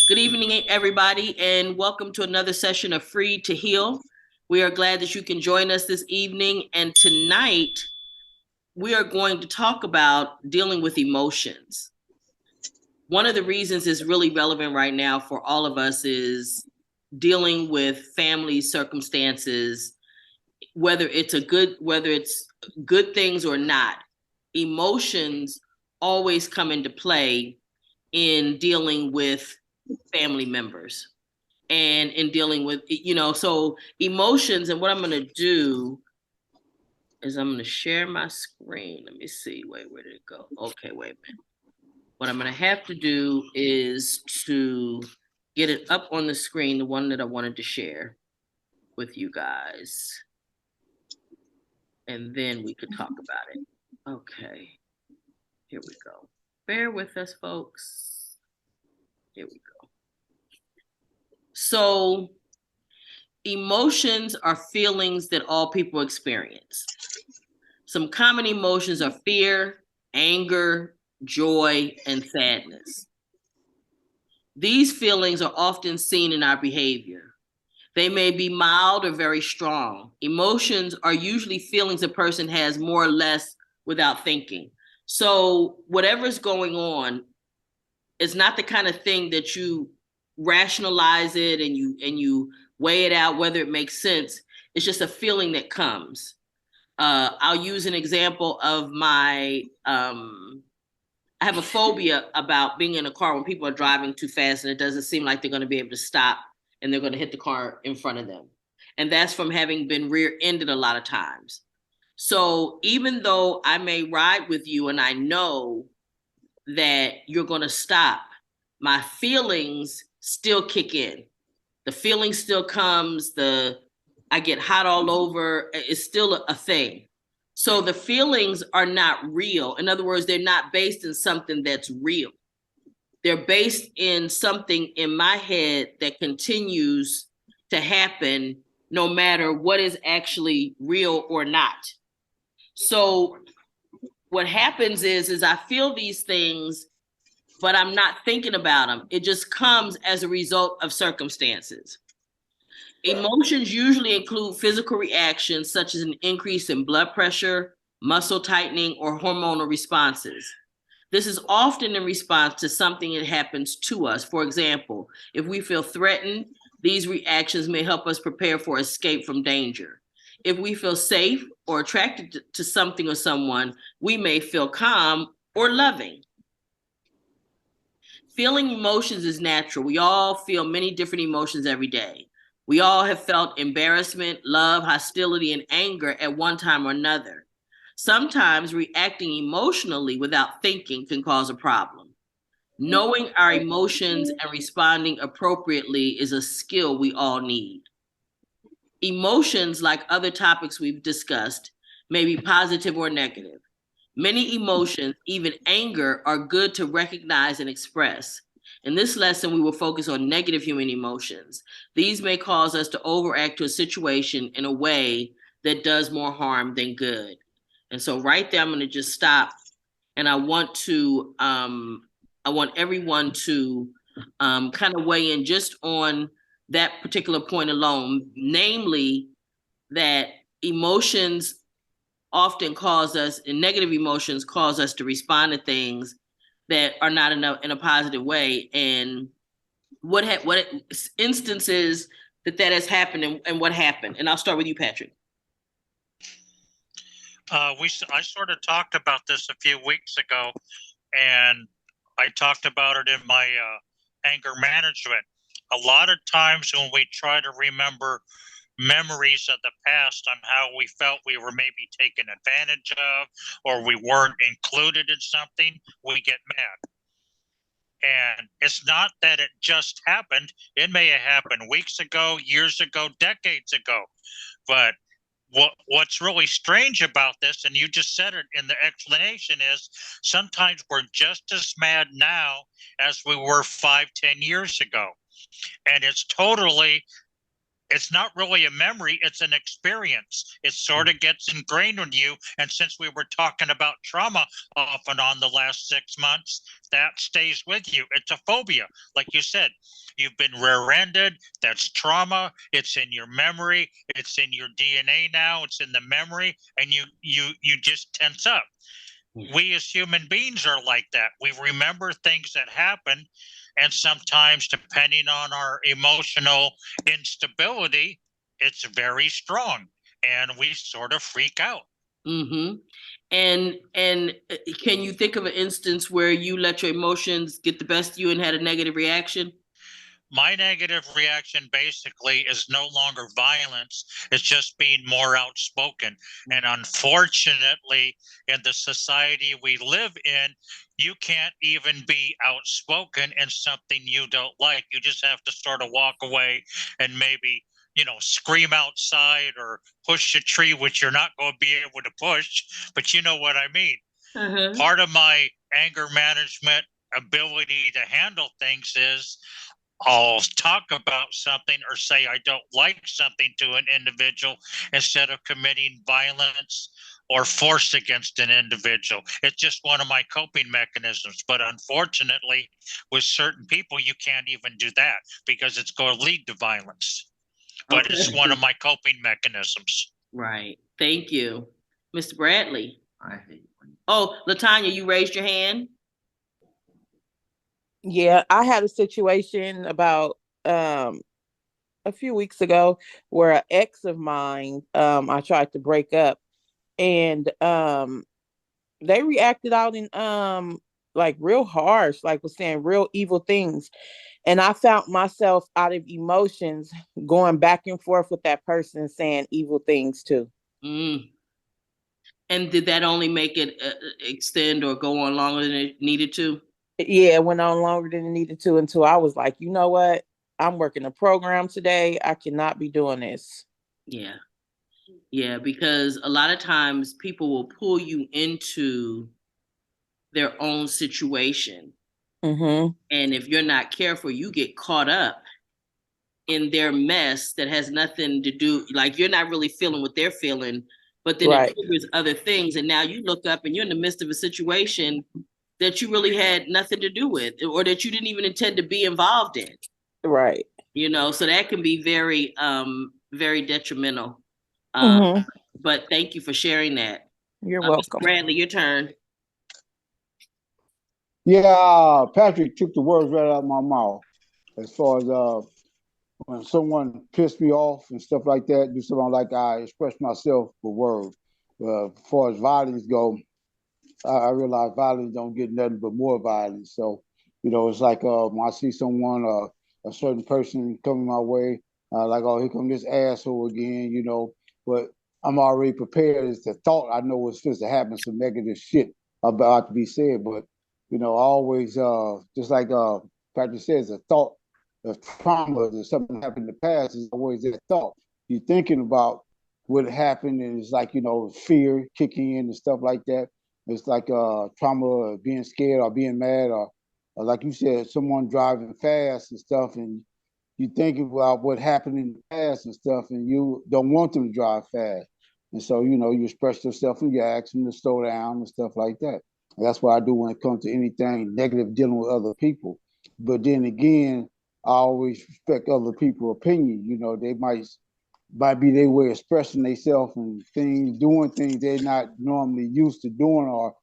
Good evening, everybody, and welcome to another session of Free to Heal. We are glad that you can join us this evening. And tonight, we are going to talk about dealing with emotions. One of the reasons it's really relevant right now for all of us is dealing with family circumstances, whether it's good things or not. Emotions always come into play in dealing with family members and in dealing with, so emotions. And what I'm going to do is I'm going to share my screen. Let me see. Wait, where did it go? Okay, wait a minute. What I'm going to have to do is to get it up on the screen, the one that I wanted to share with you guys. And then we could talk about it. Okay, here we go. Bear with us, folks. Here we go. So, emotions are feelings that all people experience. Some common emotions are fear, anger, joy, and sadness. These feelings are often seen in our behavior. They may be mild or very strong. Emotions are usually feelings a person has more or less without thinking. So whatever's going on is not the kind of thing that you rationalize it and you weigh it out whether it makes sense. It's just a feeling that comes. I'll use an example of I have a phobia about being in a car when people are driving too fast and it doesn't seem like they're going to be able to stop and they're going to hit the car in front of them. And that's from having been rear-ended a lot of times. So even though I may ride with you and I know that you're going to stop, my feelings still kick in. The feeling still comes, I get hot all over, it's still a thing. So the feelings are not real. In other words, they're not based in something that's real. They're based in something in my head that continues to happen no matter what is actually real or not. So what happens is I feel these things, but I'm not thinking about them. It just comes as a result of circumstances. Emotions usually include physical reactions such as an increase in blood pressure, muscle tightening, or hormonal responses. This is often in response to something that happens to us. For example, if we feel threatened, these reactions may help us prepare for escape from danger. If we feel safe or attracted to something or someone, we may feel calm or loving. Feeling emotions is natural. We all feel many different emotions every day. We all have felt embarrassment, love, hostility, and anger at one time or another. Sometimes reacting emotionally without thinking can cause a problem. Knowing our emotions and responding appropriately is a skill we all need. Emotions, like other topics we've discussed, may be positive or negative. Many emotions, even anger, are good to recognize and express. In this lesson, we will focus on negative human emotions. These may cause us to overact to a situation in a way that does more harm than good. And so right there, I'm going to just stop. And I want everyone to kind of weigh in just on that particular point alone, namely that emotions often cause us, and negative emotions cause us to respond to things that are not in a positive way. And what instances that has happened and what happened. And I'll start with you, Patrick. I sort of talked about this a few weeks ago, and I talked about it in my anger management. A lot of times when we try to remember memories of the past on how we felt we were maybe taken advantage of or we weren't included in something, we get mad. And it's not that it just happened. It may have happened weeks ago, years ago, decades ago. But what's really strange about this, and you just said it in the explanation, is sometimes we're just as mad now as we were 5-10 years ago. And it's totally it's not really a memory, it's an experience. It sort of gets ingrained in you. And since we were talking about trauma off and on the last 6 months, that stays with you. It's a phobia. Like you said, you've been rear-ended. That's trauma. It's in your memory. It's in your DNA now. It's in the memory, and you just tense up. We as human beings are like that. We remember things that happen, and sometimes, depending on our emotional instability, it's very strong, and we sort of freak out. Mm-hmm. And can you think of an instance where you let your emotions get the best of you and had a negative reaction? My negative reaction basically is no longer violence, it's just being more outspoken. And unfortunately, in the society we live in, you can't even be outspoken in something you don't like. You just have to sort of walk away and maybe, scream outside or push a tree, which you're not going to be able to push, but you know what I mean. Uh-huh. Part of my anger management ability to handle things is I'll talk about something or say I don't like something to an individual instead of committing violence or force against an individual. It's just one of my coping mechanisms. But unfortunately, with certain people, you can't even do that because it's going to lead to violence. But Okay. it's one of my coping mechanisms. Right. Thank you. Mr. Bradley. I hate when Oh, Latanya, you raised your hand? Yeah, I had a situation about a few weeks ago where an ex of mine, I tried to break up, and they reacted out in like real harsh, like was saying real evil things. And I found myself out of emotions going back and forth with that person saying evil things too. Mm. And did that only make it extend or go on longer than it needed to? Yeah, it went on longer than it needed to until I was like, you know what? I'm working a program today. I cannot be doing this. Yeah. Yeah, because a lot of times people will pull you into their own situation. Mm-hmm. And if you're not careful, you get caught up in their mess that has nothing to do, like you're not really feeling what they're feeling, but then Right. it triggers other things. And now you look up and you're in the midst of a situation that you really had nothing to do with or that you didn't even intend to be involved in. Right. So that can be very very detrimental. Mm-hmm. But thank you for sharing that. You're Mr. welcome. Bradley, your turn. Yeah, Patrick took the words right out of my mouth. As far as when someone pissed me off and stuff like that, do something like I express myself with words. As far as violence go, I realize violence don't get nothing but more violence. So, it's like when I see someone, a certain person coming my way, like, oh, here come this asshole again, but I'm already prepared. It's the thought I know what's supposed to happen, some negative shit about to be said. But, always, just like Patrick says, a thought of trauma or something happened in the past is always that thought. You're thinking about what happened, and it's like, fear kicking in and stuff like that. It's like trauma, or being scared, or being mad, or like you said, someone driving fast and stuff, and you think about what happened in the past and stuff, and you don't want them to drive fast. And so, you express yourself and you ask them to slow down and stuff like that. And that's what I do when it comes to anything negative dealing with other people. But then again, I always respect other people's opinion. They might be their way of expressing themselves and things, doing things they're not normally used to doing, or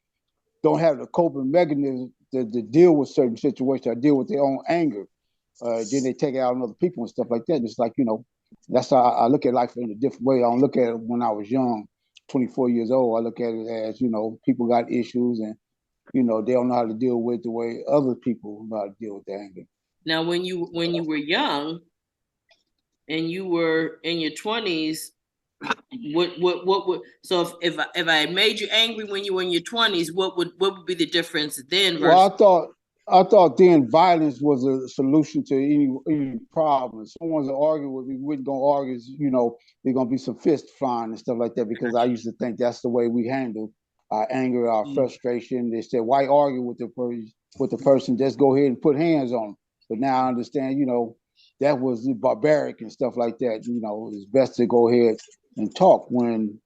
don't have the coping mechanism to deal with certain situations or deal with their own anger. Then they take it out on other people and stuff like that. It's like, that's how I look at life in a different way. I don't look at it when I was young, 24 years old. I look at it as, people got issues and, they don't know how to deal with the way other people know how to deal with their anger. Now, when you were young and you were in your 20s, what would so if I made you angry when you were in your 20s, what would be the difference then versus? Well, I thought then violence was a solution to any problem. If someone's arguing with me, we're gonna argue. There's gonna be some fist flying and stuff like that because I used to think that's the way we handle our anger, our frustration. They said, why argue with the person? Just go ahead and put hands on them. But now I understand. that was barbaric and stuff like that. You know, it's best to go ahead and talk when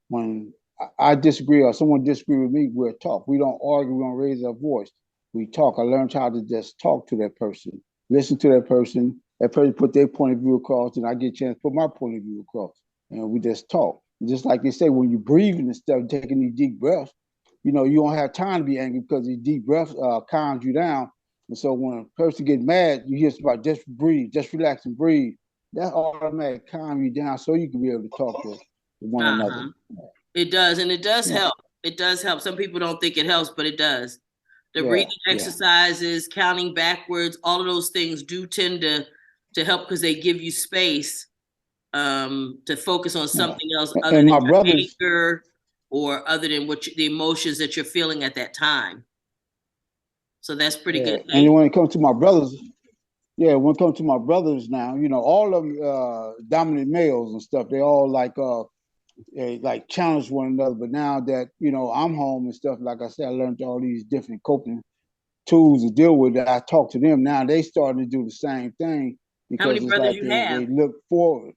I disagree or someone disagree with me. We'll talk. We don't argue. We don't raise our voice. We talk. I learned how to just talk to that person, listen to that person. That person put their point of view across, and I get a chance to put my point of view across, and we just talk. Just like they say, when you're breathing and stuff, taking these deep breaths, you know, you don't have time to be angry because these deep breaths calms you down. And so when a person gets mad, you hear about just breathe, just relax and breathe. That automatically calm you down so you can be able to talk to one another. It does, and it does Yeah. help. It does help. Some people don't think it helps, but it does. The Yeah, breathing yeah. exercises, counting backwards, all of those things do tend to help because they give you space to focus on something else other And than my your brothers, anger or other than the emotions that you're feeling at that time. So that's pretty yeah. good. And when it comes to my brothers, yeah, when it comes to my brothers now, you know, all of them dominant males and stuff, they all like challenge one another. But now that, you know, I'm home and stuff, like I said, I learned all these different coping tools to deal with it. I talk to them now. They starting to do the same thing How because many it's brothers like you they have? look forward.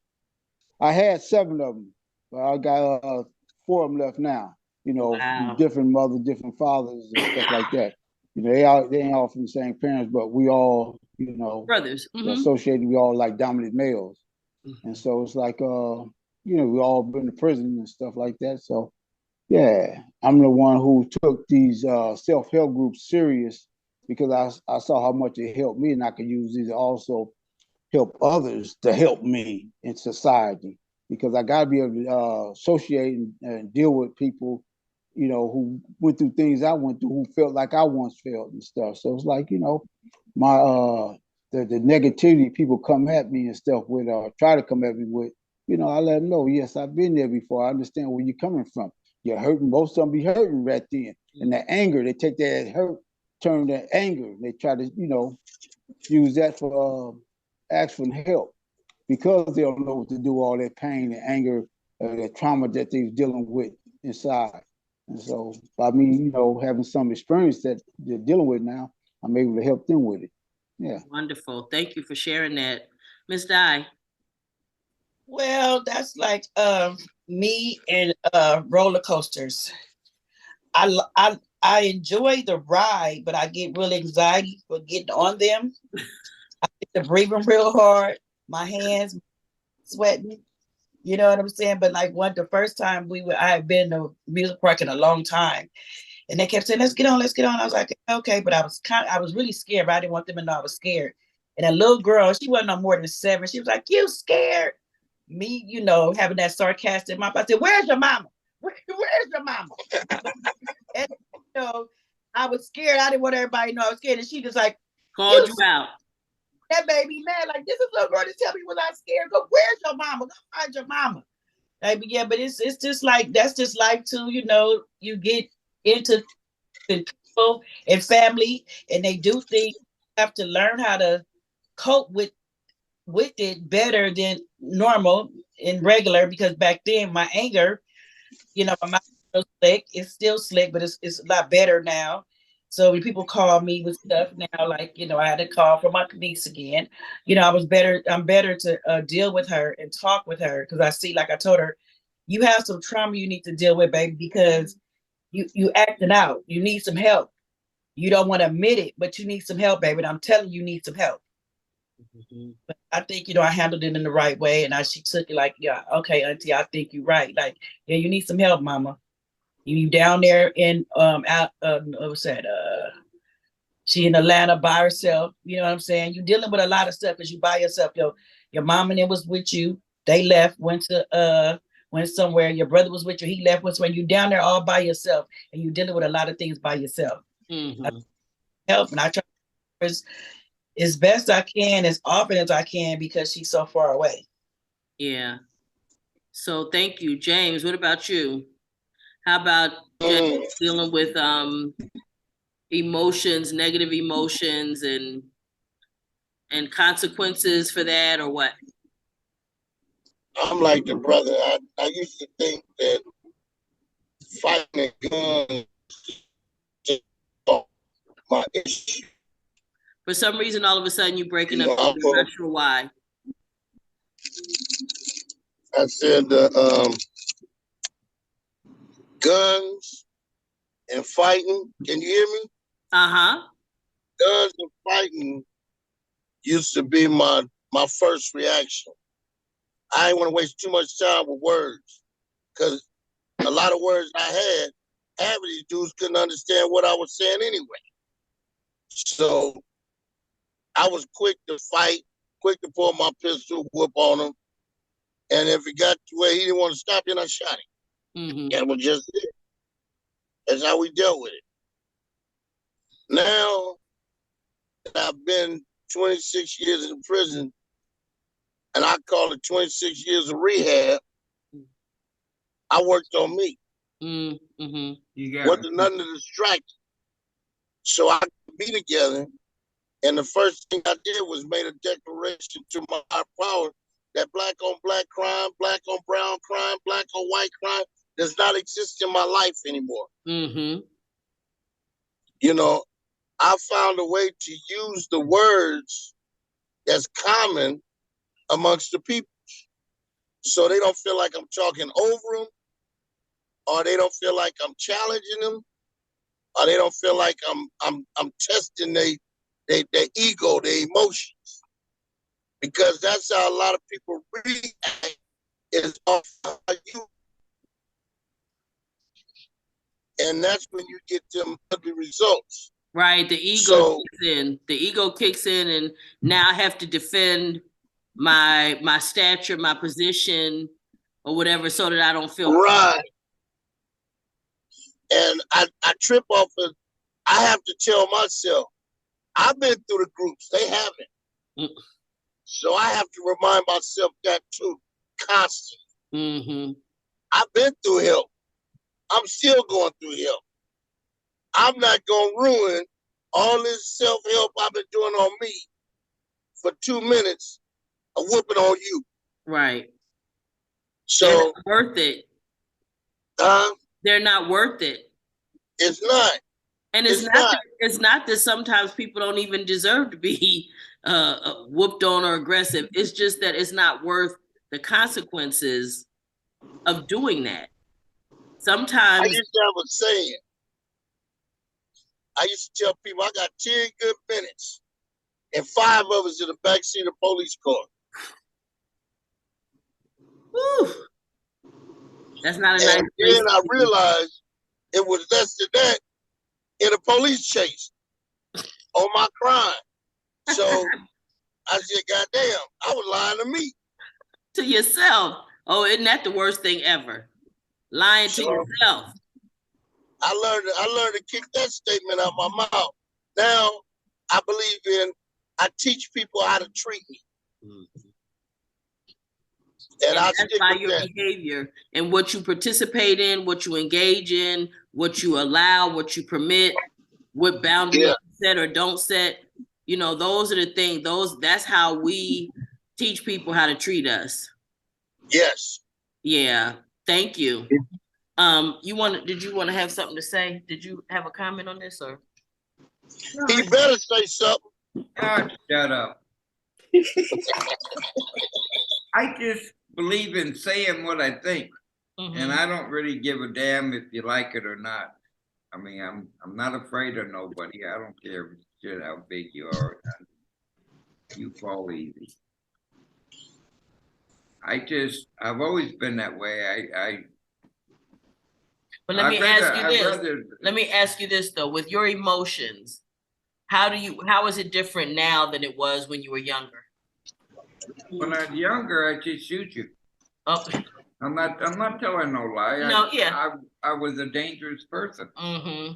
I had 7 of them, but I got 4 of them left now. You know, Wow. different mothers, different fathers, and stuff like that. You know, they ain't all from the same parents, but we all, you know, Brothers. associated. We all like dominant males, and so it's like, you know, we all been to prison and stuff like that. So yeah, I'm the one who took these self-help groups serious because I saw how much it helped me, and I could use these to also help others to help me in society because I got to be able to associate and deal with people, you know, who went through things I went through, who felt like I once felt and stuff. So it's like, you know, my the negativity people come at me and stuff with or try to come at me with, you know, I let them know, yes, I've been there before. I understand where you're coming from. You're hurting. Most of them be hurting right then. And the anger, they take that hurt, turn that anger. They try to, you know, use that for ask for help because they don't know what to do, all that pain and anger, the trauma that they're dealing with inside. And so by me, you know, having some experience that they're dealing with now, I'm able to help them with it. Yeah. Wonderful. Thank you for sharing that. Miss Di. Well, that's like me and roller coasters. I enjoy the ride, but I get real anxiety for getting on them. I get to breathing real hard, my hands sweating. You know what I'm saying? But like the first time I had been to music park in a long time, and they kept saying, "Let's get on, let's get on." I was like, "Okay," but I was really scared. But I didn't want them to know I was scared. And a little girl, she wasn't no more than 7. She was like, "You scared?" Me, you know, having that sarcastic mouth. I said, "Where's your mama? Where's your mama?" And you know, I was scared. I didn't want everybody to know I was scared. And she just like Called you out. That made me mad. Like, this is little girl to tell me when I'm scared. Go, where's your mama? Go find your mama. Like, yeah, but it's just like that's just life too. You know, you get into people and family, and they do things. You have to learn how to cope with it better than normal and regular. Because back then, my anger, you know, my mouth was slick. It's still slick, but it's a lot better now. So when people call me with stuff now, like, you know, I had a call from my niece again. You know, I'm better to deal with her and talk with her because I see, like I told her, you have some trauma you need to deal with, baby, because you acting out. You need some help. You don't want to admit it, but you need some help, baby. And I'm telling you, need some help. But I think, you know, I handled it in the right way. And she took it like, yeah, okay, auntie, I think you're right. Like, yeah, you need some help, mama. You down there in out what was that? She in Atlanta by herself. You know what I'm saying? You're dealing with a lot of stuff because you by yourself. Your mom and them was with you. They left, went somewhere. Your brother was with you. He left. Was when you down there all by yourself and you dealing with a lot of things by yourself. Help, and I try as best I can, as often as I can, because she's so far away. Yeah. So thank you, James. What about you? How about James dealing with emotions, negative emotions, and consequences for that, or what? I'm like the brother. I used to think that fighting a gun just my issue. For some reason, all of a sudden, you're breaking You up. know, I'm not sure why. I said guns and fighting. Can you hear me? Uh-huh. Guns and fighting used to be my first reaction. I didn't want to waste too much time with words because a lot of words I had, half of these dudes couldn't understand what I was saying anyway. So I was quick to fight, quick to pull my pistol, whoop on him. And if it got to where he didn't want to stop, then I shot him. Mm-hmm. That was just it. That's how we dealt with it. Now that I've been 26 years in prison, and I call it 26 years of rehab, I worked on me. Mm-hmm. Wasn't nothing to distract. So I could be together. And the first thing I did was made a declaration to my higher power that black on black crime, black on brown crime, black on white crime does not exist in my life anymore. Mm-hmm. You know, I found a way to use the words that's common amongst the people, so they don't feel like I'm talking over them, or they don't feel like I'm challenging them, or they don't feel like I'm testing their ego, their emotions, because that's how a lot of people react is off how you, and that's when you get them ugly results. Right. The ego kicks in. The ego kicks in, and now I have to defend my stature, my position, or whatever, so that I don't feel right. And I trip off of. I have to tell myself, I've been through the groups, they haven't. Mm. So I have to remind myself that too, constantly. Mm-hmm. I've been through hell. I'm still going through hell. I'm not going to ruin all this self-help I've been doing on me for 2 minutes of whooping on you. Right. So they're not worth it. They're not worth it. It's not. And it's not that sometimes people don't even deserve to be whooped on or aggressive. It's just that it's not worth the consequences of doing that. Sometimes I used to have a saying. I used to tell people I got 10 good minutes and 5 of us in the backseat of the police car. Whew. That's not a nice and then I realized it was less than that in a police chase on my crime. So I said, God damn, I was lying to me. To yourself. Oh, isn't that the worst thing ever? Lying to yourself. I learned to kick that statement out my mouth. Now I believe in, I teach people how to treat me. Mm-hmm. And that's by your behavior and what you participate in, what you engage in, what you allow, what you permit, what boundaries you set or don't set. You know, those are the things. That's how we teach people how to treat us. Yes. Yeah. Thank you. Did you want to have something to say? Did you have a comment on this or? No, he better say something. Oh, shut up. I just believe in saying what I think. Mm-hmm. And I don't really give a damn if you like it or not. I mean, I'm not afraid of nobody. I don't care shit how big you are. You fall easy. I've always been that way. But let me ask you this though, with your emotions, how is it different now than it was when you were younger? When I was younger, I just shoot you. Oh. I'm not telling no lie. No, yeah. I was a dangerous person. Mm-hmm.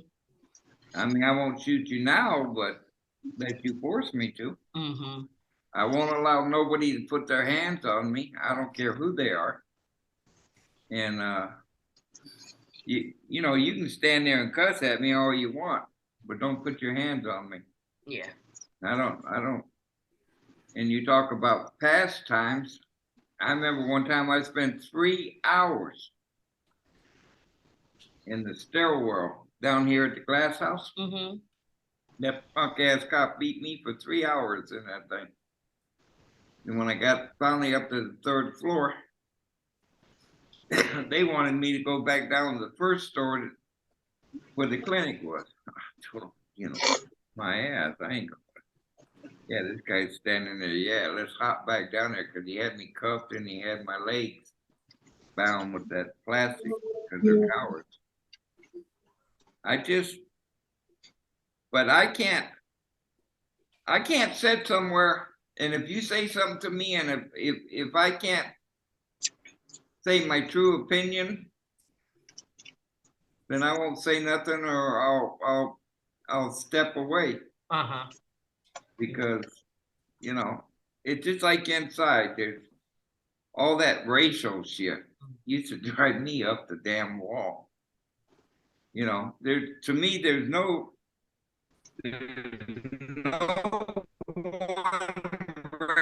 I mean, I won't shoot you now, but that you force me to. Mm-hmm. I won't allow nobody to put their hands on me. I don't care who they are. And you know, you can stand there and cuss at me all you want, but don't put your hands on me. Yeah. I don't. And you talk about past times. I remember one time I spent 3 hours in the stairwell down here at the glass house. Mm-hmm. That punk ass cop beat me for 3 hours in that thing. And when I got finally up to the 3rd floor, they wanted me to go back down to the first store where the clinic was. I told them, you know, my ass, I ain't going. Yeah, this guy's standing there. Yeah, let's hop back down there because he had me cuffed and he had my legs bound with that plastic because they're cowards. But I can't sit somewhere and if you say something to me and if I can't say my true opinion, then I won't say nothing or I'll step away because you know it's just like inside there's all that racial shit used to drive me up the damn wall. You know, to me there's no one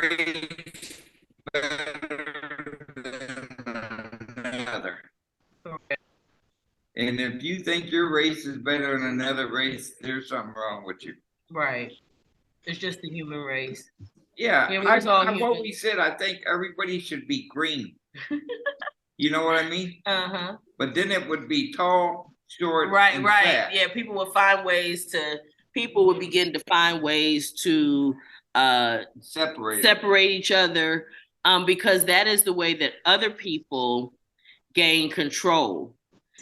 race better than another. Okay. And if you think your race is better than another race, there's something wrong with you. Right. It's just the human race. Yeah, Yeah, we're all I've human. always said I think everybody should be green. You know what I mean? Uh-huh. But then it would be tall, short, Right, and right. fat. Yeah, people would begin to find ways to separate each other, because that is the way that other people gain control.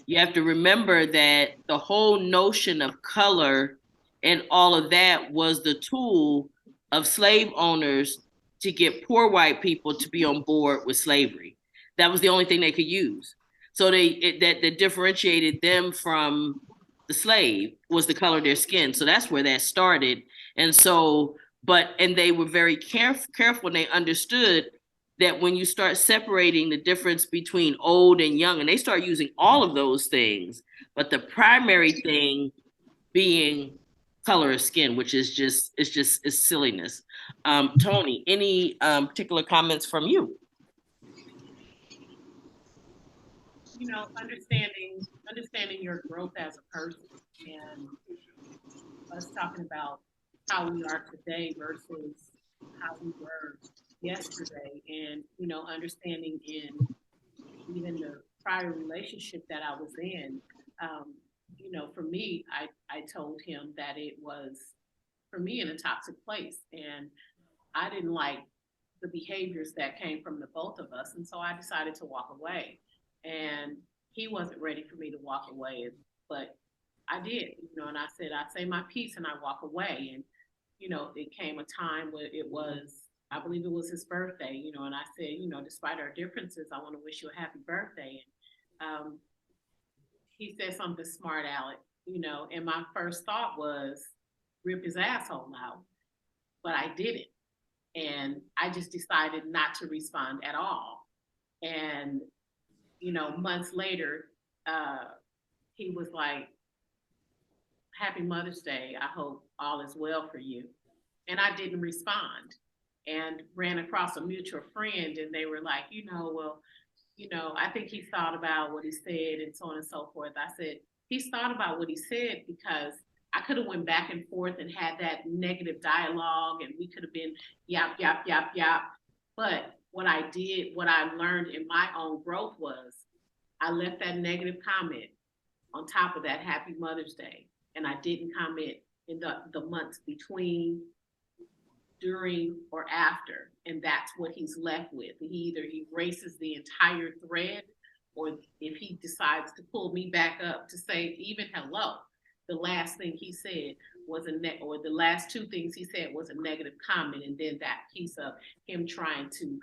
You have to remember that the whole notion of color and all of that was the tool of slave owners to get poor white people to be on board with slavery. That was the only thing they could use. So that differentiated them from the slave was the color of their skin. So that's where that started. And so, and they were very careful and they understood that when you start separating the difference between old and young, and they start using all of those things, but the primary thing being color of skin, which is just silliness. Tony, any particular comments from you? You know, understanding your growth as a person and us talking about how we are today versus how we were yesterday, and you know, understanding in even the prior relationship that I was in, you know, for me, I told him that it was for me in a toxic place, and I didn't like the behaviors that came from the both of us, and so I decided to walk away. And he wasn't ready for me to walk away, but I did, you know, and I said, I say my piece and I walk away. And, you know, it came a time where it was, I believe it was his birthday, you know, and I said, you know, despite our differences, I want to wish you a happy birthday. And he said something smart, Alec, you know, and my first thought was rip his asshole out, but I didn't. And I just decided not to respond at all. And you know, months later, he was like, happy Mother's Day. I hope all is well for you. And I didn't respond and ran across a mutual friend and they were like, you know, well, you know, I think he's thought about what he said and so on and so forth. I said, he's thought about what he said because I could have went back and forth and had that negative dialogue and we could have been yap, yap, yap, yap. But what I did, what I learned in my own growth was I left that negative comment on top of that happy Mother's Day. And I didn't comment in the months between, during, or after. And that's what he's left with. He either erases the entire thread, or if he decides to pull me back up to say even hello, the last thing he said was or the last two things he said was a negative comment. And then that piece of him trying to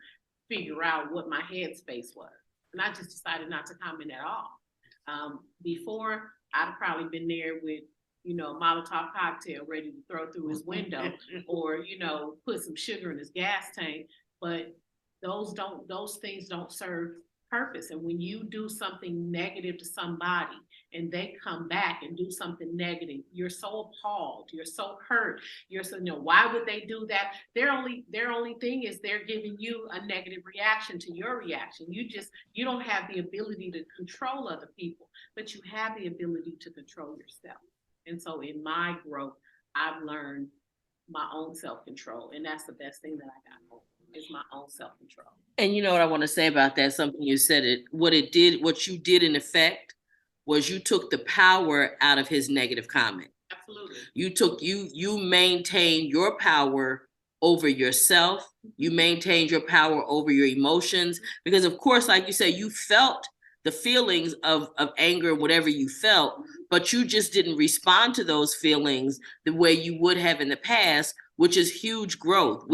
figure out what my headspace was. And I just decided not to comment at all. Before, I'd have probably been there with, you know, a Molotov cocktail ready to throw through his window or, you know, put some sugar in his gas tank. But those things don't serve purpose. And when you do something negative to somebody and they come back and do something negative, you're so appalled, you're so hurt, you're so, you know, why would they do that? Their only thing is they're giving you a negative reaction to your reaction. You don't have the ability to control other people, but you have the ability to control yourself. And so in my growth, I've learned my own self-control, and that's the best thing that I got home. is my own self-control. And you know what I want to say about that? Something you said what you did in effect was you took the power out of his negative comment. Absolutely. You maintained your power over yourself. You maintained your power over your emotions, because of course, like you said, you felt the feelings of anger and whatever you felt, but you just didn't respond to those feelings the way you would have in the past, which is huge growth.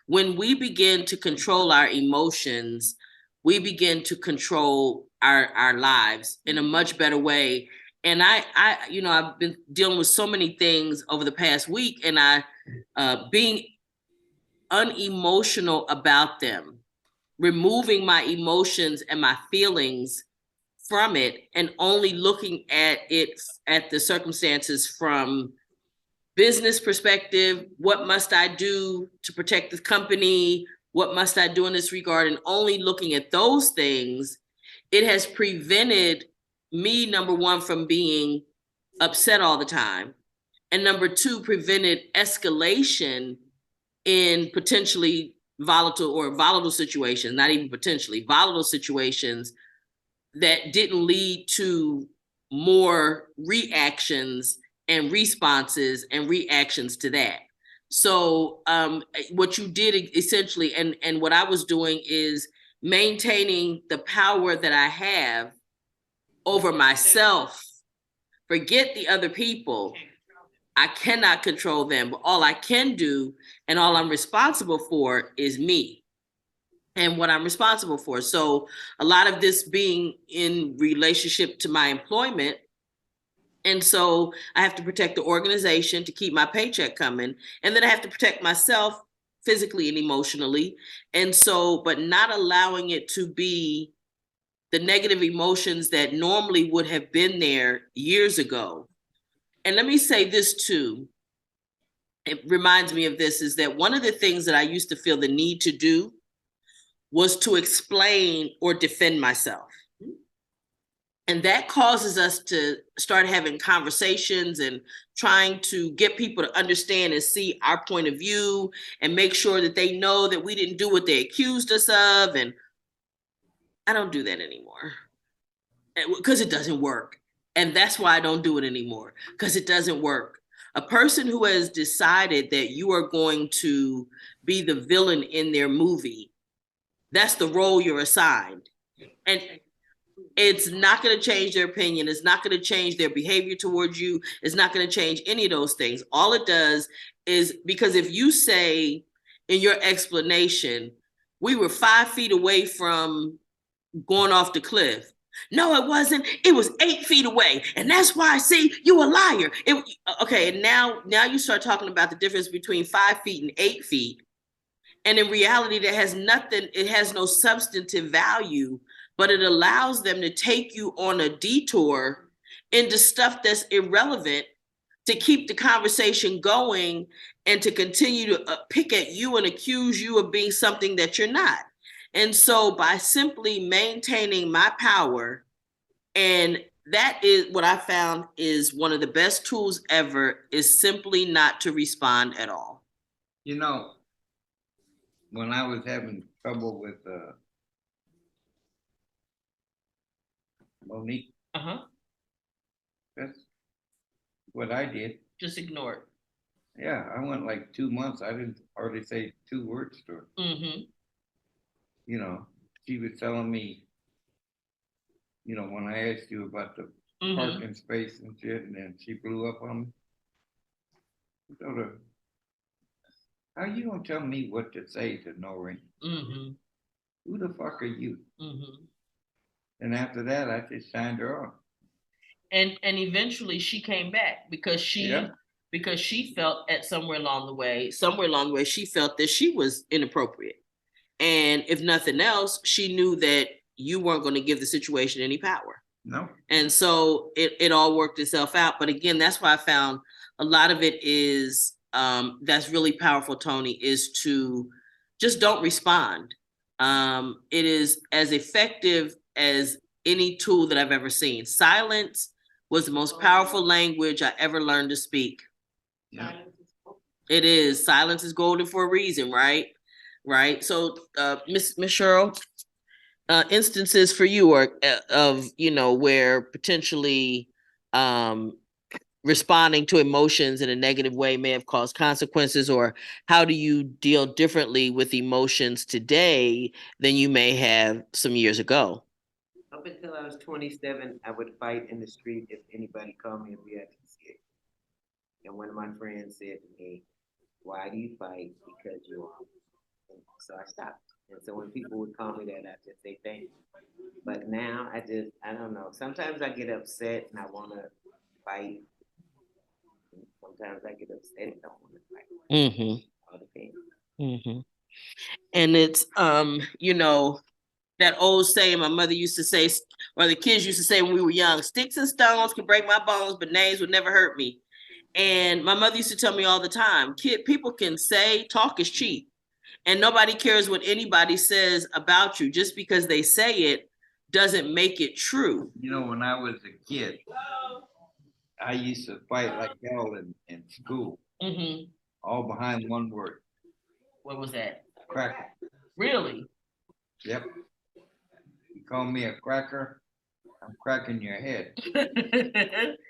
When we begin to control our emotions, we begin to control our lives in a much better way. And I've been dealing with so many things over the past week, and being unemotional about them, removing my emotions and my feelings from it, and only looking at the circumstances from business perspective. What must I do to protect the company? What must I do in this regard? And only looking at those things, it has prevented me, number one, from being upset all the time. And number two, prevented escalation in potentially volatile situations, not even potentially, volatile situations that didn't lead to more reactions and responses and reactions to that. So what you did essentially, and what I was doing, is maintaining the power that I have over myself. Forget the other people. I cannot control them, but all I can do and all I'm responsible for is me and what I'm responsible for. So a lot of this being in relationship to my employment. And so I have to protect the organization to keep my paycheck coming. And then I have to protect myself physically and emotionally. And so, but not allowing it to be the negative emotions that normally would have been there years ago. And let me say this too. It reminds me of this, is that one of the things that I used to feel the need to do was to explain or defend myself. And that causes us to start having conversations and trying to get people to understand and see our point of view and make sure that they know that we didn't do what they accused us of. And I don't do that anymore because it doesn't work. And that's why I don't do it anymore, because it doesn't work. A person who has decided that you are going to be the villain in their movie, that's the role you're assigned. And it's not going to change their opinion. It's not going to change their behavior towards you. It's not going to change any of those things. All it does is, because if you say in your explanation, we were 5 feet away from going off the cliff. No, it wasn't. It was 8 feet away. And that's why I say you a liar. Okay, and now you start talking about the difference between 5 feet and 8 feet. And in reality, that has nothing, it has no substantive value, but it allows them to take you on a detour into stuff that's irrelevant, to keep the conversation going and to continue to pick at you and accuse you of being something that you're not. And so by simply maintaining my power, and that is what I found is one of the best tools ever, is simply not to respond at all. You know, when I was having trouble with Monique, that's what I did. Just ignore it. Yeah, I went like 2 months. I didn't hardly say 2 words to her. Mm-hmm. You know, she was telling me, you know, when I asked you about the parking space and shit, and then she blew up on me. I told her, how you gonna tell me what to say to Noreen? Who the fuck are you? And after that, I just signed her on. And eventually she came back because she felt at somewhere along the way, she felt that she was inappropriate. And if nothing else, she knew that you weren't going to give the situation any power. No. And so it all worked itself out. But again, that's why I found a lot of it is, that's really powerful, Tony, is to just don't respond. It is as effective as any tool that I've ever seen. Silence was the most powerful language I ever learned to speak. Yeah. It is. Silence is golden for a reason, right? right? So, Miss Cheryl, instances for you are of, you know, where potentially responding to emotions in a negative way may have caused consequences, or how do you deal differently with emotions today than you may have some years ago? Up until I was 27, I would fight in the street if anybody called me a reaction scared. And one of my friends said to me, "Why do you fight? Because you're wrong." And so I stopped. And so when people would call me that, I just say thank you. But now I don't know. Sometimes I get upset and I want to fight. Sometimes I get upset and don't want to fight. Mm-hmm. All depends. Mm-hmm. And it's, you know, that old saying my mother used to say, or the kids used to say when we were young, sticks and stones can break my bones, but names would never hurt me. And my mother used to tell me all the time, people can say talk is cheap. And nobody cares what anybody says about you. Just because they say it doesn't make it true. You know, when I was a kid, I used to fight like hell in school, Mm-hmm. all behind one word, What was that? cracker. Really? Yep. You call me a cracker, I'm cracking your head.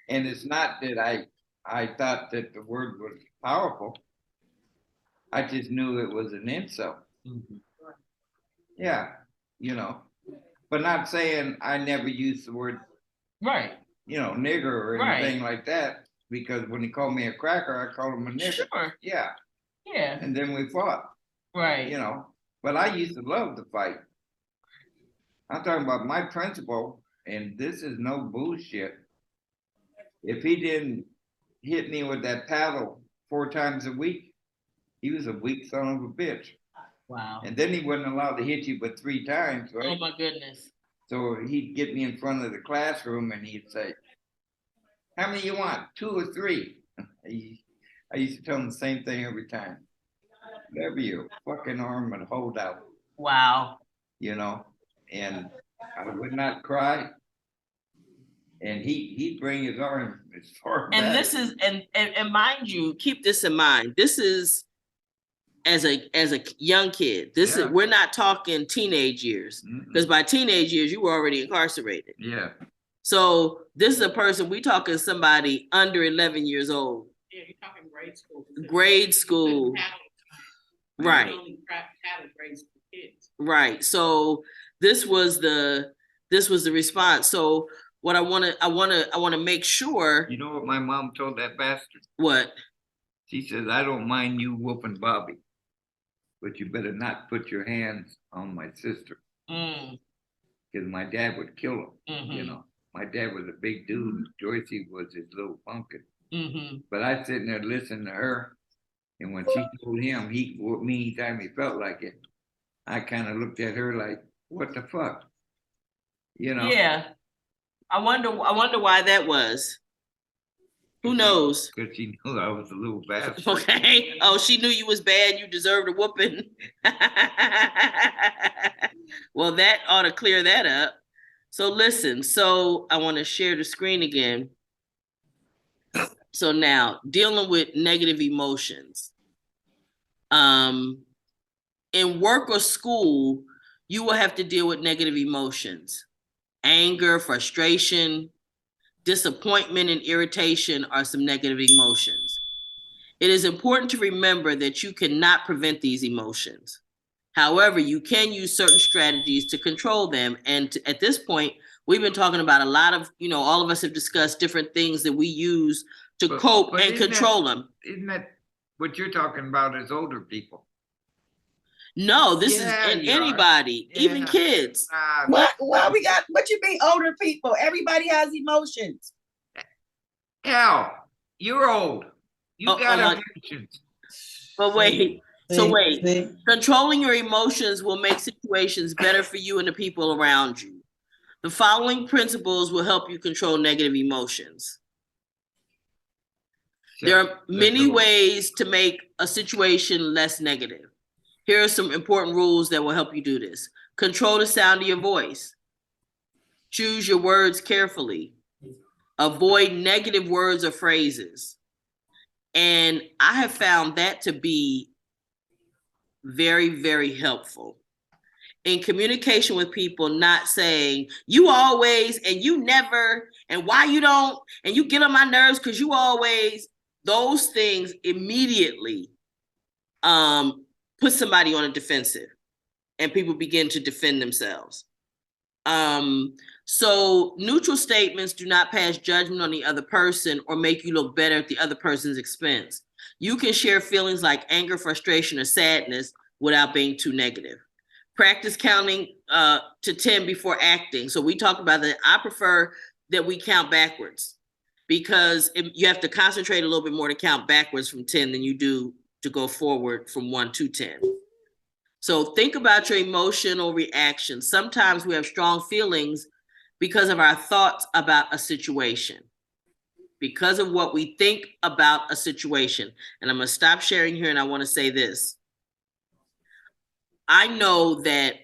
And it's not that I thought that the word was powerful. I just knew it was an insult. Mm-hmm. Yeah, you know, but not saying I never used the word, Right. you know, nigger or anything like that, because when he called me a cracker, I called him a nigger. Sure. Yeah. Yeah. And then we fought, Right. you know, but I used to love to fight. I'm talking about my principal, and this is no bullshit. If he didn't hit me with that paddle 4 times a week, he was a weak son of a bitch. Wow. And then he wasn't allowed to hit you but 3 times, right? Oh my goodness. So he'd get me in front of the classroom and he'd say, "How many you want? 2 or 3?" I used to tell him the same thing every time. Whatever your fucking arm would hold out. Wow. You know, and I would not cry. And he'd bring his arm as far back. And this is, and mind you, keep this in mind. This is as a young kid. This is, we're not talking teenage years, because by teenage years you were already incarcerated. Yeah. So this is a person, we talking somebody under 11 years old. Yeah, you're talking grade school. Grade school. Right. Grade school kids. Right. So this was the response. So what I want to make sure. You know what my mom told that bastard? What? She says, "I don't mind you whooping Bobby, but you better not put your hands on my sister." Because my dad would kill him. Mm-hmm. You know, my dad was a big dude. Joycey was his little pumpkin. Mm-hmm. But I sitting there listening to her, and when she told him he whooped me anytime he felt like it, I kind of looked at her like, "What the fuck?" You know? Yeah. I wonder why that was. Who knows? Because she knew I was a little bastard. Okay. Oh, she knew you was bad. You deserved a whooping. Well, that ought to clear that up. So listen. So I want to share the screen again. So now, dealing with negative emotions. In work or school, you will have to deal with negative emotions. Anger, frustration, disappointment, and irritation are some negative emotions. It is important to remember that you cannot prevent these emotions. However, you can use certain strategies to control them. And at this point, we've been talking about a lot of, you know, all of us have discussed different things that we use to cope and control them. Isn't that what you're talking about as older people? No, this is anybody, even kids. What we got? What you mean, older people? Everybody has emotions. Hell, you're old. You got emotions. But wait, controlling your emotions will make situations better for you and the people around you. The following principles will help you control negative emotions. There are many ways to make a situation less negative. Here are some important rules that will help you do this. Control the sound of your voice. Choose your words carefully. Avoid negative words or phrases. And I have found that to be very, very helpful in communication with people, not saying you always and you never and why you don't and you get on my nerves because you always. Those things immediately put somebody on a defensive, and people begin to defend themselves. So neutral statements do not pass judgment on the other person or make you look better at the other person's expense. You can share feelings like anger, frustration, or sadness without being too negative. Practice counting to 10 before acting. So we talked about that. I prefer that we count backwards because you have to concentrate a little bit more to count backwards from 10 than you do to go forward from 1 to 10. So think about your emotional reactions. Sometimes we have strong feelings because of our thoughts about a situation, because of what we think about a situation. And I'm going to stop sharing here, and I want to say this. I know that,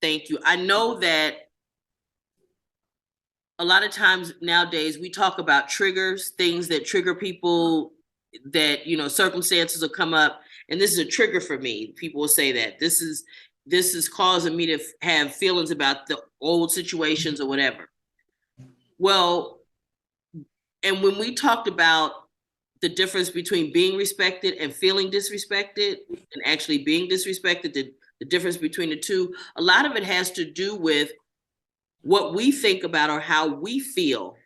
thank you. I know that a lot of times nowadays we talk about triggers, things that trigger people, that, circumstances will come up. And this is a trigger for me. People will say that this is causing me to have feelings about the old situations or whatever. Well, and when we talked about the difference between being respected and feeling disrespected and actually being disrespected, the difference between the two, a lot of it has to do with what we think about or how we feel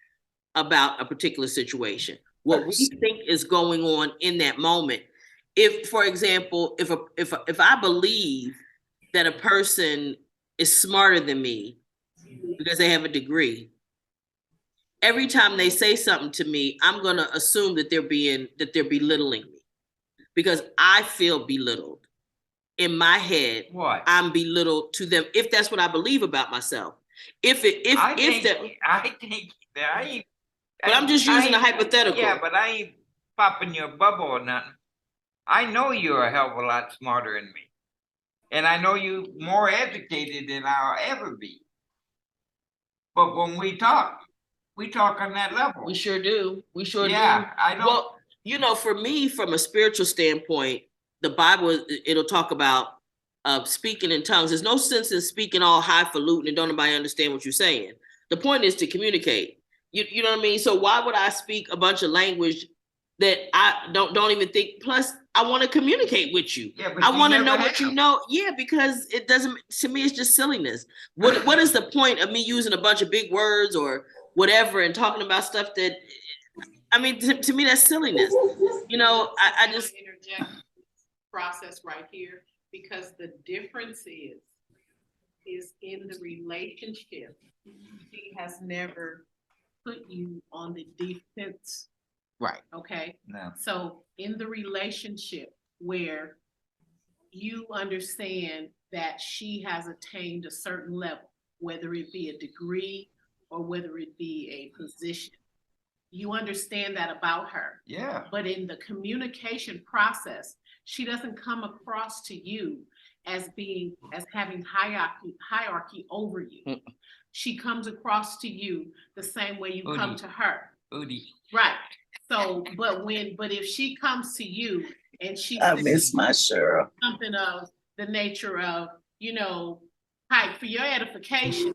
about a particular situation, what we think is going on in that moment. If, for example, if I believe that a person is smarter than me because they have a degree, every time they say something to me, I'm going to assume that they're belittling me because I feel belittled. In my head, What? I'm belittled to them if that's what I believe about myself. I think that but I'm just using a hypothetical. Yeah, but I ain't popping your bubble or nothing. I know you're a hell of a lot smarter than me. And I know you more educated than I'll ever be. But when we talk on that level. We sure do. We sure do. Yeah, I know. Well, for me, from a spiritual standpoint, the Bible, it'll talk about speaking in tongues. There's no sense in speaking all highfalutin and don't nobody understand what you're saying. The point is to communicate. You know what I mean? So why would I speak a bunch of language that I don't even think? Plus, I want to communicate with you. Yeah, but I want to never know have. what you know. Yeah, because it doesn't. To me, it's just silliness. What is the point of me using a bunch of big words or whatever and talking about stuff that? I mean, to me, that's silliness. I just interject process right here, because the difference is in the relationship. She has never put you on the defense. Right. Okay. No. So in the relationship where you understand that she has attained a certain level, whether it be a degree or whether it be a position, you understand that about her. Yeah. But in the communication process, she doesn't come across to you as having hierarchy over you. She comes across to you the same way you come to her. Right. So, but if she comes to you and she I miss my Cheryl. Something of the nature of, hi, for your edification,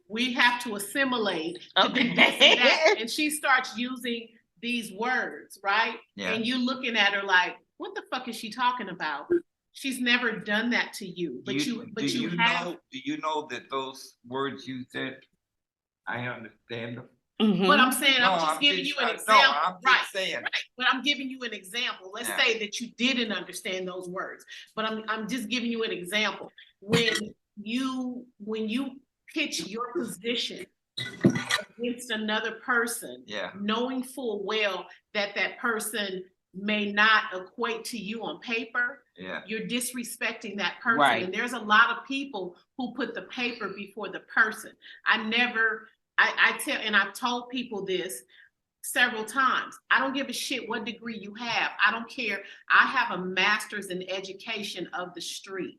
we have to assimilate to do this and that. And she starts using these words, right? Yeah. And you looking at her like, what the fuck is she talking about? She's never done that to you. But Do you know that those words you said, I understand them? But I'm saying, I'm just giving you an example. I'm just saying. Right. But I'm giving you an example. Let's say that you didn't understand those words, but I'm just giving you an example. When you pitch your position against another person, knowing full well that person may not equate to you on paper, you're disrespecting that person. Right. And there's a lot of people who put the paper before the person. I've told people this several times. I don't give a shit what degree you have. I don't care. I have a master's in education of the street.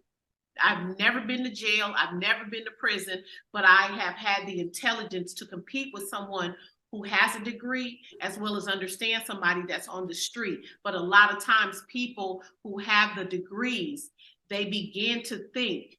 I've never been to jail. I've never been to prison, but I have had the intelligence to compete with someone who has a degree as well as understand somebody that's on the street. But a lot of times people who have the degrees, they begin to think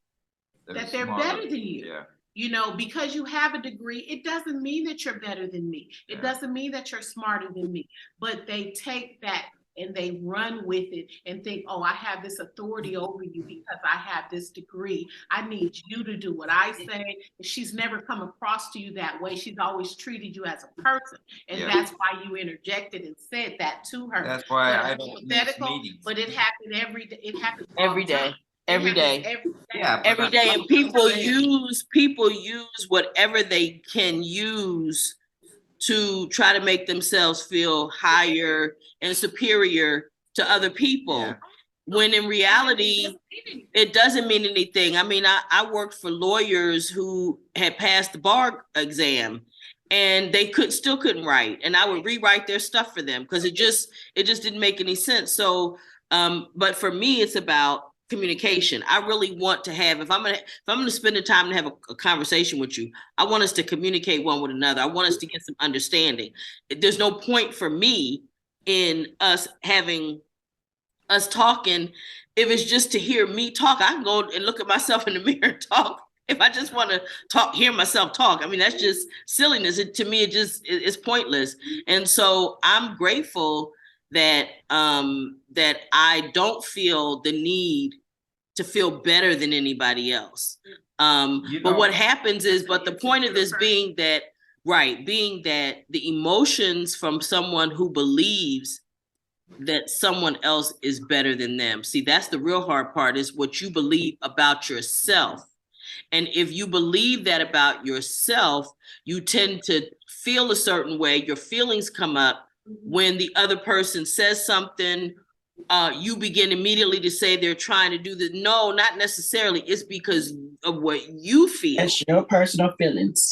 that they're smarter. better than you. Yeah. You know, because you have a degree, it doesn't mean that you're better than me. It Yeah. doesn't mean that you're smarter than me. But they take that and they run with it and think, oh, I have this authority over you because I have this degree. I need you to do what I say. She's never come across to you that way. She's always treated you as a person. And Yeah. that's why you interjected and said that to her. That's why But I it's don't miss hypothetical, meetings. but it happened every day. It happens all Every the time. day. Every day. Every day. Yeah, but Every day, and people use whatever they can use to try to make themselves feel higher and superior to other people. Yeah. When in reality, it doesn't mean anything. I mean, I worked for lawyers who had passed the bar exam and they still couldn't write. And I would rewrite their stuff for them because it just didn't make any sense. So, but for me, it's about communication. I really want to have, if I'm gonna spend the time to have a conversation with you, I want us to communicate one with another. I want us to get some understanding. There's no point for me in us talking. If it's just to hear me talk, I can go and look at myself in the mirror and talk. If I just want to hear myself talk, I mean, that's just silliness. To me, it's pointless. And so I'm grateful that that I don't feel the need to feel better than anybody else. But what happens is, but the point of this being that the emotions from someone who believes that someone else is better than them. See, that's the real hard part, is what you believe about yourself. And if you believe that about yourself, you tend to feel a certain way. Your feelings come up when the other person says something. You begin immediately to say they're trying to do the, no, not necessarily. It's because of what you feel. That's your personal feelings.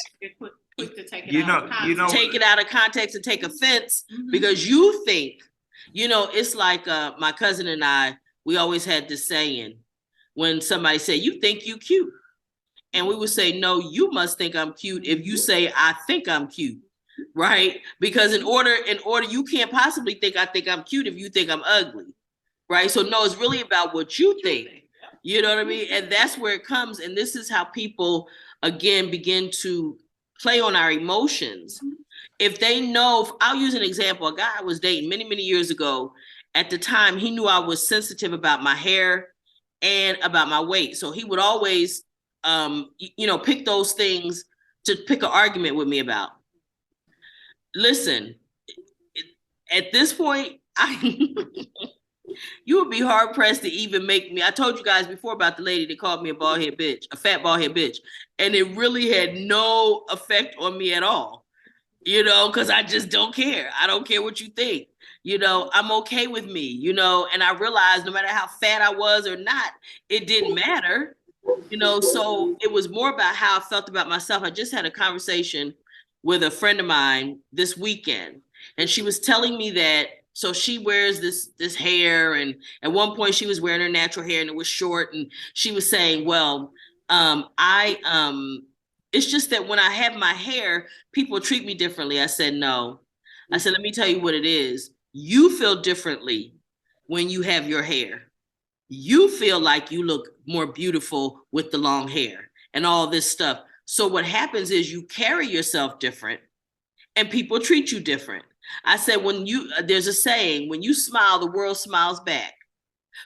Quick to take it You out of know, context. Take it out of context and take offense Mhm. because you think, it's like my cousin and I, we always had this saying when somebody said, you think you cute. And we would say, no, you must think I'm cute if you say, I think I'm cute, right? Because in order, you can't possibly think I think I'm cute if you think I'm ugly, right? So no, it's really about what you think, you know what I mean? And that's where it comes. And this is how people, again, begin to play on our emotions. If they know, I'll use an example. A guy I was dating many, many years ago, at the time, he knew I was sensitive about my hair and about my weight. So he would always, pick those things to pick an argument with me about. Listen, at this point, you would be hard pressed to even make me. I told you guys before about the lady that called me a bald head bitch, a fat bald head bitch. And it really had no effect on me at all, because I just don't care. I don't care what you think. I'm okay with me, and I realized no matter how fat I was or not, it didn't matter, so it was more about how I felt about myself. I just had a conversation with a friend of mine this weekend, and she was telling me that, so she wears this hair, and at one point she was wearing her natural hair and it was short, and she was saying, well, it's just that when I have my hair, people treat me differently. I said, no. I said, let me tell you what it is. You feel differently when you have your hair. You feel like you look more beautiful with the long hair and all this stuff. So what happens is you carry yourself different and people treat you different. I said, there's a saying, when you smile, the world smiles back.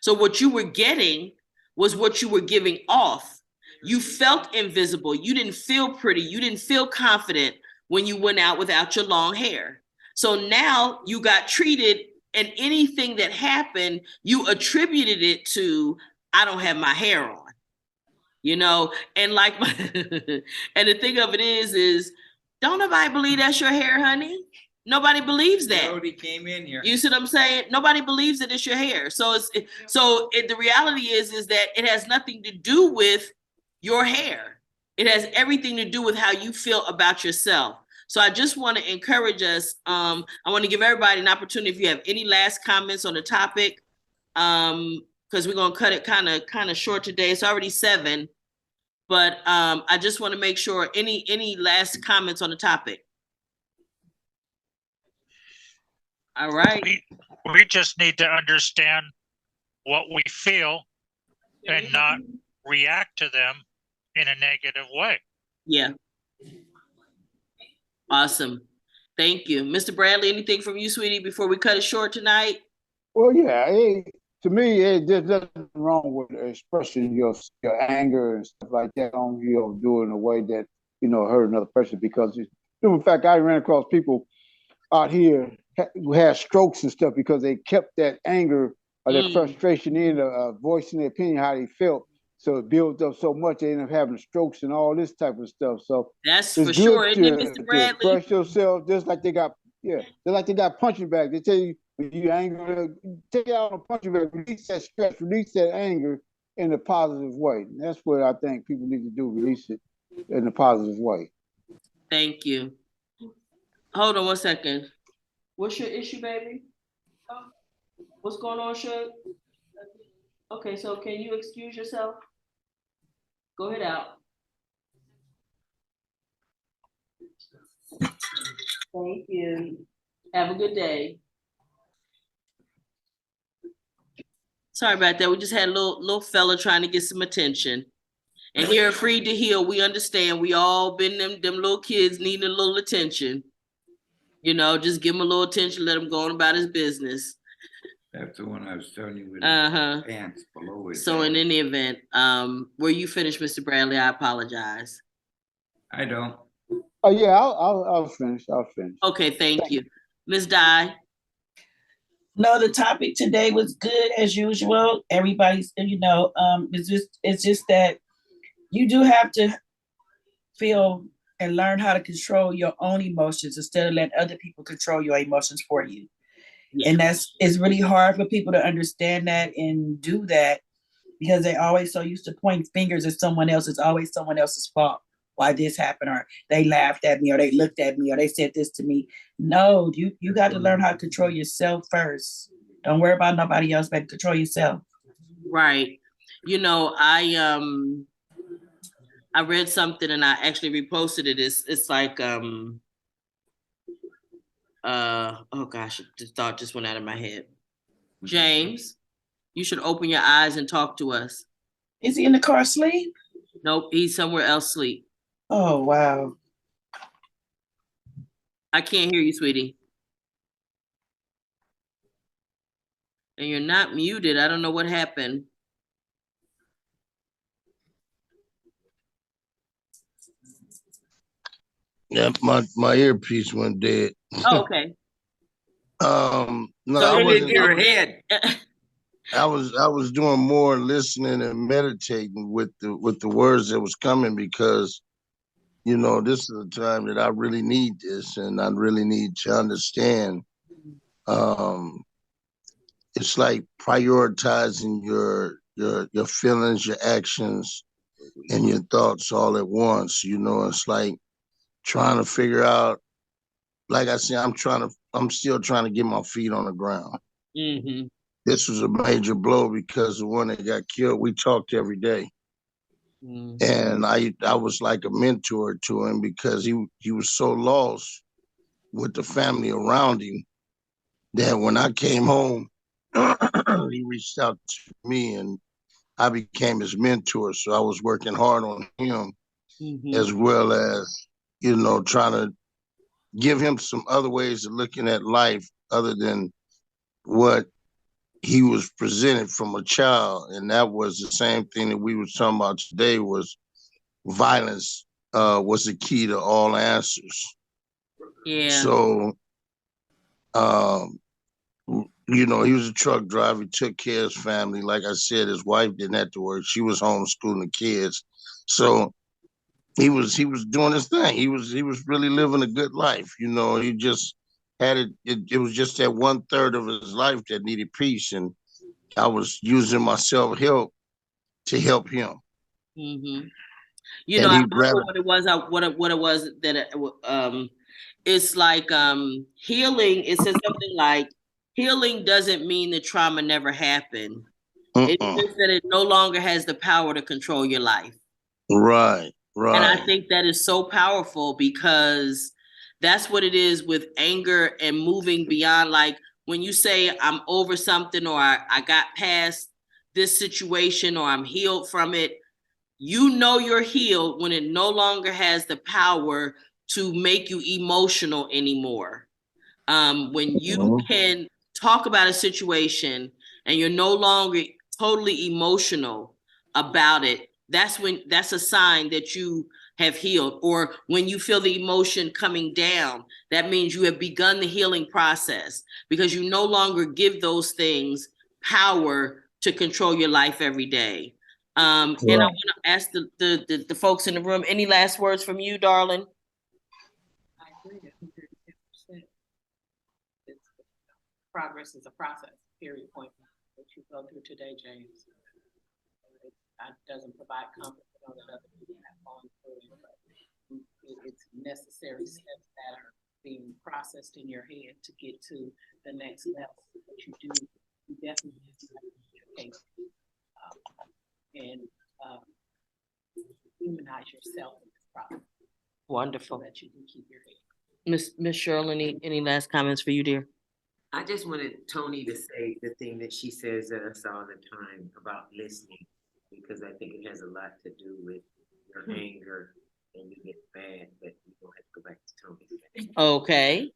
So what you were getting was what you were giving off. You felt invisible. You didn't feel pretty. You didn't feel confident when you went out without your long hair. So now you got treated, and anything that happened, you attributed it to, I don't have my hair on, and like, and the thing of it is, don't nobody believe that's your hair, honey. Nobody believes that. Jody came in here. You see what I'm saying? Nobody believes that it's your hair. So the reality is that it has nothing to do with your hair. It has everything to do with how you feel about yourself. So I just want to encourage us. I want to give everybody an opportunity. If you have any last comments on the topic, because we're gonna cut it kind of short today. It's already 7, but I just want to make sure any last comments on the topic. All right. We just need to understand what we feel and not react to them in a negative way. Yeah. Awesome. Thank you. Mr. Bradley, anything from you, sweetie, before we cut it short tonight? Well, yeah, to me, there's nothing wrong with expressing your anger and stuff like that. On do it in a way that hurt another person. Because in fact, I ran across people out here who had strokes and stuff because they kept that anger or that frustration in, voicing their opinion how they felt. So it built up so much they ended up having strokes and all this type of stuff. So that's it's for good sure, isn't it, Mr. to Bradley? express yourself just like they got punching bag. They tell you when you angry, take it out on a punching bag, release that stress, release that anger in a positive way. And that's what I think people need to do, release it in a positive way. Thank you. Hold on one second. What's your issue, baby? What's going on, Shug? Okay, so can you excuse yourself? Go ahead out. Thank you. Have a good day. Sorry about that. We just had a little fella trying to get some attention. And here at Free to Heal, we understand we all been them little kids needing a little attention. Just give him a little attention, let him go on about his business. That's the one I was telling you with his pants below his So head. in any event, were you finished, Mr. Bradley? I apologize. I don't. Oh yeah, I'll finish. Okay, thank you. Ms. Di. No, the topic today was good as usual. Everybody's, it's just that you do have to feel and learn how to control your own emotions instead of letting other people control your emotions for you. Yeah. And it's really hard for people to understand that and do that because they always so used to point fingers at someone else. It's always someone else's fault why this happened, or they laughed at me, or they looked at me, or they said this to me. No, you got to learn how to control yourself first. Don't worry about nobody else, but control yourself. Right. I read something and I actually reposted it. It's like oh gosh, the thought just went out of my head. James, you should open your eyes and talk to us. Is he in the car asleep? Nope, he's somewhere else asleep. Oh wow. I can't hear you, sweetie. And you're not muted. I don't know what happened. Yeah, my earpiece went dead. Oh, okay. No, so I wasn't in your head. I was doing more listening and meditating with the words that was coming because this is a time that I really need this and I really need to understand. It's like prioritizing your feelings, your actions, and your thoughts all at once. It's like trying to figure out, like I said, I'm still trying to get my feet on the ground. Mm-hmm. This was a major blow because the one that got killed, we talked every day. Mm-hmm. And I was like a mentor to him because he was so lost with the family around him that when I came home, he reached out to me and I became his mentor. So I was working hard on him as well as, trying to give him some other ways of looking at life other than what he was presented from a child. And that was the same thing that we were talking about today was violence was the key to all answers. Yeah. So, he was a truck driver. He took care of his family. Like I said, his wife didn't have to work. She was homeschooling the kids. So he was doing his thing. He was really living a good life. He just had it was just that 1/3 of his life that needed peace. And I was using my self-help to help him. Mm-hmm. I remember what it was. What it was that it's like healing. It says something like healing doesn't mean the trauma never happened. It's just that it no longer has the power to control your life. Right. And I think that is so powerful because that's what it is with anger and moving beyond. Like when you say I'm over something or I got past this situation or I'm healed from it. You know you're healed when it no longer has the power to make you emotional anymore. When you can talk about a situation and you're no longer totally emotional about it, that's a sign that you have healed. Or when you feel the emotion coming down, that means you have begun the healing process, because you no longer give those things power to control your life every day. And I want to ask the folks in the room, any last words from you, darling? I agree 110%. Progress is a process, period, point. What you go through today, James, it doesn't provide comfort to know that other people have gone through it, but it's necessary steps that are being processed in your head to get to the next level. What you do, you definitely have to educate and humanize yourself in this process. Wonderful. So that you can keep your head. Miss Shirley, any last comments for you, dear? I just wanted Tony to say the thing that she says to us all the time about listening, because I think it has a lot to do with your anger and you get mad, but you don't have to go back to Tony. Okay.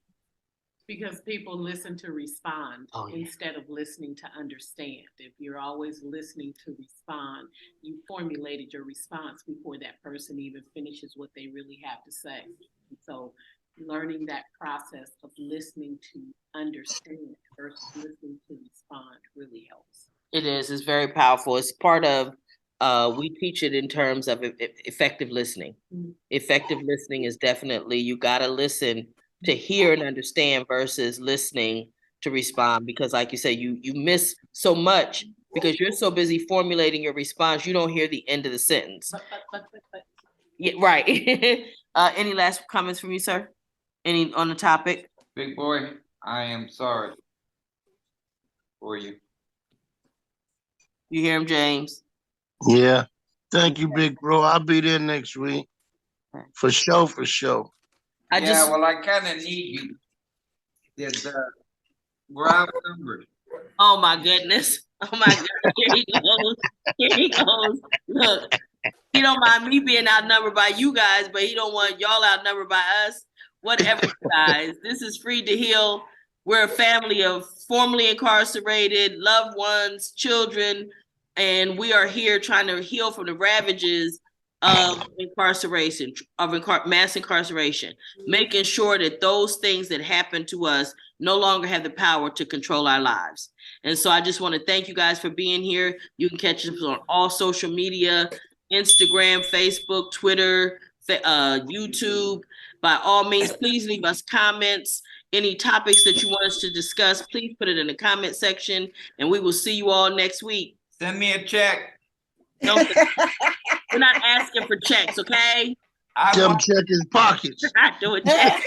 Because people listen to respond instead of listening to understand. If you're always listening to respond, you formulated your response before that person even finishes what they really have to say. And so learning that process of listening to understand versus listening to respond really helps. It is. It's very powerful. It's part of, we teach it in terms of effective listening. Mm-hmm. Effective listening is definitely, you got to listen to hear and understand versus listening to respond. Because like you said, you miss so much because you're so busy formulating your response, you don't hear the end of the sentence. But. Yeah, right. Any last comments from you, sir? Any on the topic? Big boy, I am sorry for you. You hear him, James? Yeah. Thank you, big bro. I'll be there next week. For sure, for sure. I kind of need you. We're outnumbered. Oh my goodness. Oh my goodness. Here he goes. Here he goes. Look, he don't mind me being outnumbered by you guys, but he don't want y'all outnumbered by us. Whatever, guys. This is Freed to Heal. We're a family of formerly incarcerated loved ones, children, and we are here trying to heal from the ravages of incarceration, of mass incarceration, making sure that those things that happen to us no longer have the power to control our lives. And so I just want to thank you guys for being here. You can catch us on all social media, Instagram, Facebook, Twitter, YouTube. By all means, please leave us comments. Any topics that you want us to discuss, please put it in the comment section, and we will see you all next week. Send me a check. No, we're not asking for checks, okay? Jim check his pockets. Not doing checks.